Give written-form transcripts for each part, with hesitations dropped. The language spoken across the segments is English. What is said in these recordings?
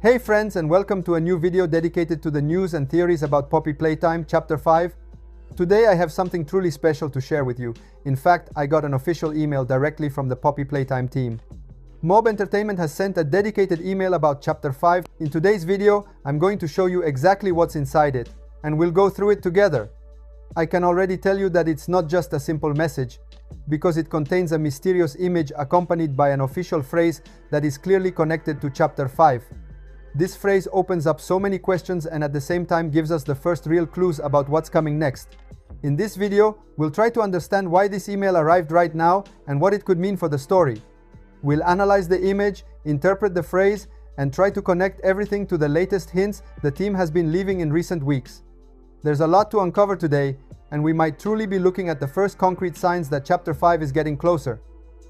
Hey friends, and welcome to a new video dedicated to the news and theories about Poppy Playtime Chapter 5. Today I have something truly special to share with you. In fact, I got an official email directly from the Poppy Playtime team. Mob Entertainment has sent a dedicated email about Chapter 5. In today's video, I'm going to show you exactly what's inside it, and we'll go through it together. I can already tell you that it's not just a simple message, because it contains a mysterious image accompanied by an official phrase that is clearly connected to Chapter 5. This phrase opens up so many questions and at the same time gives us the first real clues about what's coming next. In this video, we'll try to understand why this email arrived right now and what it could mean for the story. We'll analyze the image, interpret the phrase, and try to connect everything to the latest hints the team has been leaving in recent weeks. There's a lot to uncover today, and we might truly be looking at the first concrete signs that Chapter 5 is getting closer.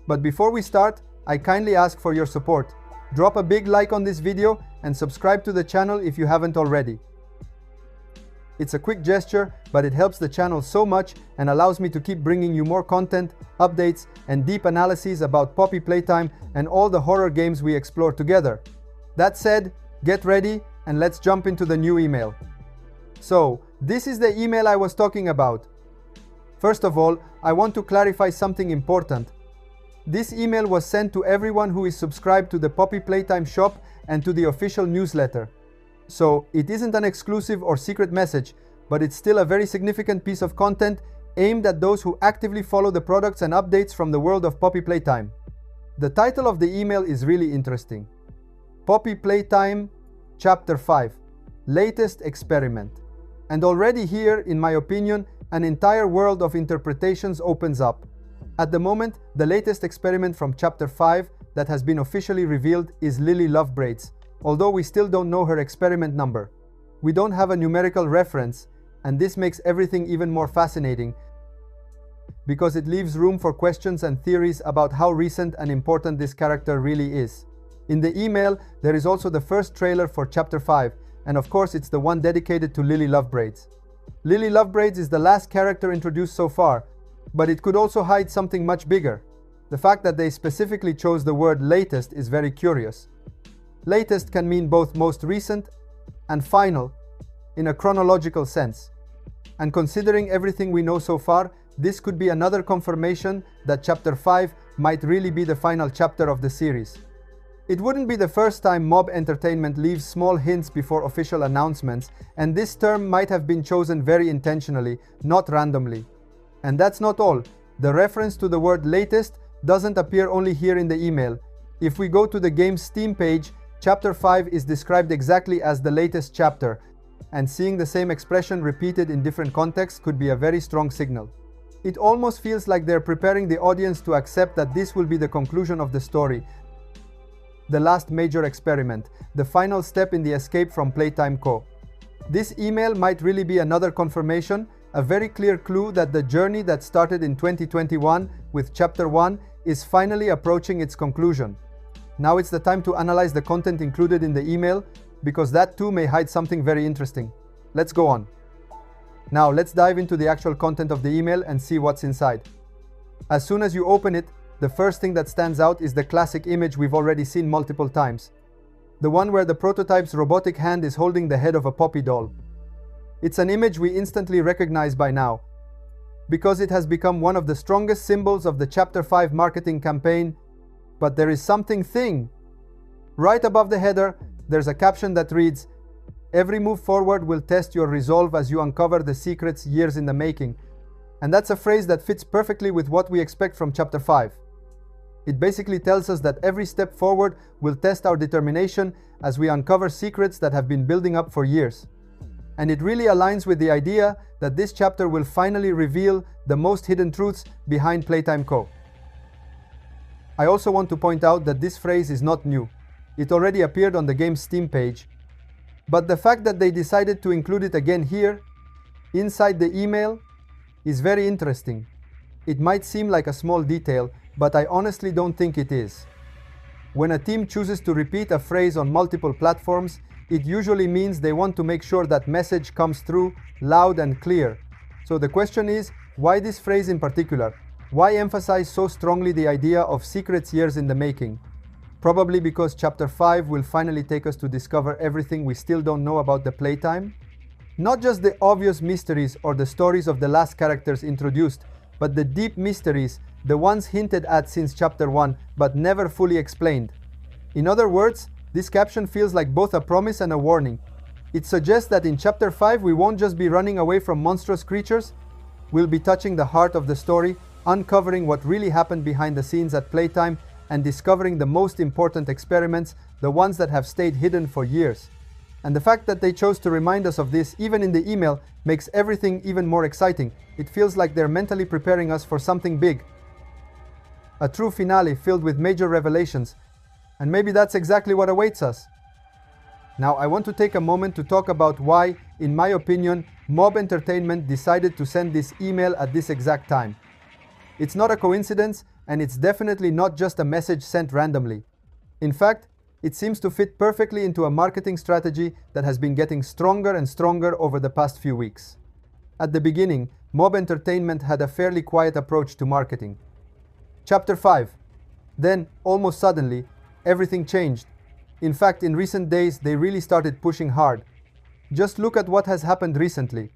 But before we start, I kindly ask for your support. Drop a big like on this video and subscribe to the channel if you haven't already. It's a quick gesture, but it helps the channel so much and allows me to keep bringing you more content, updates, and deep analyses about Poppy Playtime and all the horror games we explore together. That said, get ready and let's jump into the new email. So, this is the email I was talking about. First of all, I want to clarify something important. This email was sent to everyone who is subscribed to the Poppy Playtime shop and to the official newsletter. So, it isn't an exclusive or secret message, but it's still a very significant piece of content aimed at those who actively follow the products and updates from the world of Poppy Playtime. The title of the email is really interesting. Poppy Playtime Chapter 5, Latest Experiment. And already here, in my opinion, an entire world of interpretations opens up. At the moment, the latest experiment from Chapter 5 that has been officially revealed is Lily Lovebraids, although we still don't know her experiment number. We don't have a numerical reference, and this makes everything even more fascinating because it leaves room for questions and theories about how recent and important this character really is. In the email, there is also the first trailer for Chapter 5, and of course it's the one dedicated to Lily Lovebraids. Lily Lovebraids is the last character introduced so far, but it could also hide something much bigger. The fact that they specifically chose the word latest is very curious. Latest can mean both most recent and final, in a chronological sense. And considering everything we know so far, this could be another confirmation that Chapter 5 might really be the final chapter of the series. It wouldn't be the first time Mob Entertainment leaves small hints before official announcements, and this term might have been chosen very intentionally, not randomly. And that's not all. The reference to the word latest doesn't appear only here in the email. If we go to the game's Steam page, Chapter 5 is described exactly as the latest chapter, and seeing the same expression repeated in different contexts could be a very strong signal. It almost feels like they're preparing the audience to accept that this will be the conclusion of the story, the last major experiment, the final step in the escape from Playtime Co. This email might really be another confirmation, a very clear clue that the journey that started in 2021 with Chapter 1 is finally approaching its conclusion. Now it's the time to analyze the content included in the email, because that too may hide something very interesting. Let's go on. Now let's dive into the actual content of the email and see what's inside. As soon as you open it, the first thing that stands out is the classic image we've already seen multiple times. The one where the prototype's robotic hand is holding the head of a Poppy doll. It's an image we instantly recognize by now, because it has become one of the strongest symbols of the Chapter 5 marketing campaign. But there is something. Right above the header, there's a caption that reads, "Every move forward will test your resolve as you uncover the secrets years in the making." And that's a phrase that fits perfectly with what we expect from Chapter 5. It basically tells us that every step forward will test our determination as we uncover secrets that have been building up for years. And it really aligns with the idea that this chapter will finally reveal the most hidden truths behind Playtime Co. I also want to point out that this phrase is not new. It already appeared on the game's Steam page. But the fact that they decided to include it again here, inside the email, is very interesting. It might seem like a small detail, but I honestly don't think it is. When a team chooses to repeat a phrase on multiple platforms, it usually means they want to make sure that message comes through loud and clear. So the question is, why this phrase in particular? Why emphasize so strongly the idea of secrets years in the making? Probably because Chapter 5 will finally take us to discover everything we still don't know about the Playtime. Not just the obvious mysteries or the stories of the last characters introduced, but the deep mysteries, the ones hinted at since Chapter 1 but never fully explained. In other words, this caption feels like both a promise and a warning. It suggests that in Chapter 5 we won't just be running away from monstrous creatures, we'll be touching the heart of the story, uncovering what really happened behind the scenes at Playtime, and discovering the most important experiments, the ones that have stayed hidden for years. And the fact that they chose to remind us of this even in the email makes everything even more exciting. It feels like they're mentally preparing us for something big. A true finale filled with major revelations, and maybe that's exactly what awaits us. Now I want to take a moment to talk about why, in my opinion, Mob Entertainment decided to send this email at this exact time. It's not a coincidence, and it's definitely not just a message sent randomly. In fact, it seems to fit perfectly into a marketing strategy that has been getting stronger and stronger over the past few weeks. At the beginning, Mob Entertainment had a fairly quiet approach to marketing. Chapter 5. Then, almost suddenly, everything changed. In fact, in recent days, they really started pushing hard. Just look at what has happened recently.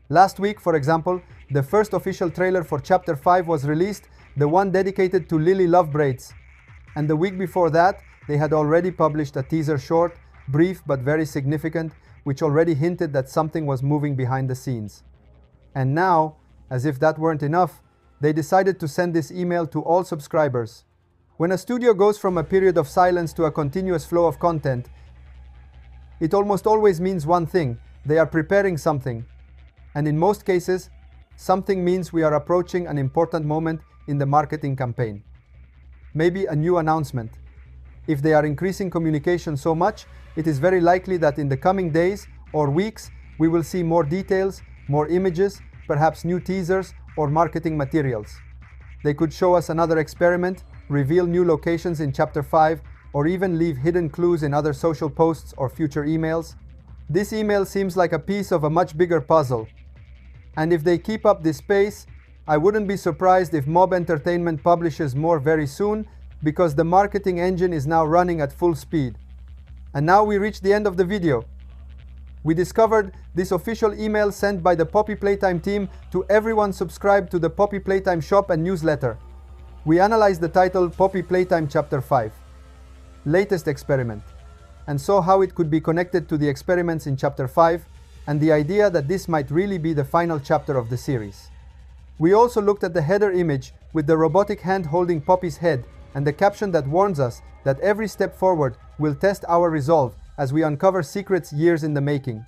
Last week, for example, the first official trailer for Chapter 5 was released, the one dedicated to Lily Love Braids. And the week before that, they had already published a teaser short, brief but very significant, which already hinted that something was moving behind the scenes. And now, as if that weren't enough, they decided to send this email to all subscribers. When a studio goes from a period of silence to a continuous flow of content, it almost always means one thing: they are preparing something. And in most cases, something means we are approaching an important moment in the marketing campaign. Maybe a new announcement. If they are increasing communication so much, it is very likely that in the coming days or weeks, we will see more details, more images, perhaps new teasers or marketing materials. They could show us another experiment, reveal new locations in Chapter 5, or even leave hidden clues in other social posts or future emails. This email seems like a piece of a much bigger puzzle. And if they keep up this pace, I wouldn't be surprised if Mob Entertainment publishes more very soon, because the marketing engine is now running at full speed. And now we reach the end of the video. We discovered this official email sent by the Poppy Playtime team to everyone subscribed to the Poppy Playtime shop and newsletter. We analyzed the title Poppy Playtime Chapter 5, Latest Experiment, and saw how it could be connected to the experiments in Chapter 5 and the idea that this might really be the final chapter of the series. We also looked at the header image with the robotic hand holding Poppy's head and the caption that warns us that every step forward will test our resolve as we uncover secrets years in the making.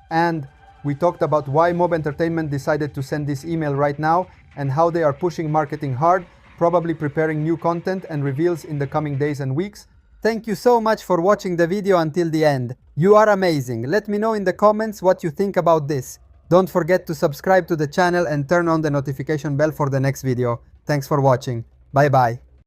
And we talked about why Mob Entertainment decided to send this email right now and how they are pushing marketing hard, probably preparing new content and reveals in the coming days and weeks. Thank you so much for watching the video until the end. You are amazing. Let me know in the comments what you think about this. Don't forget to subscribe to the channel and turn on the notification bell for the next video. Thanks for watching. Bye bye.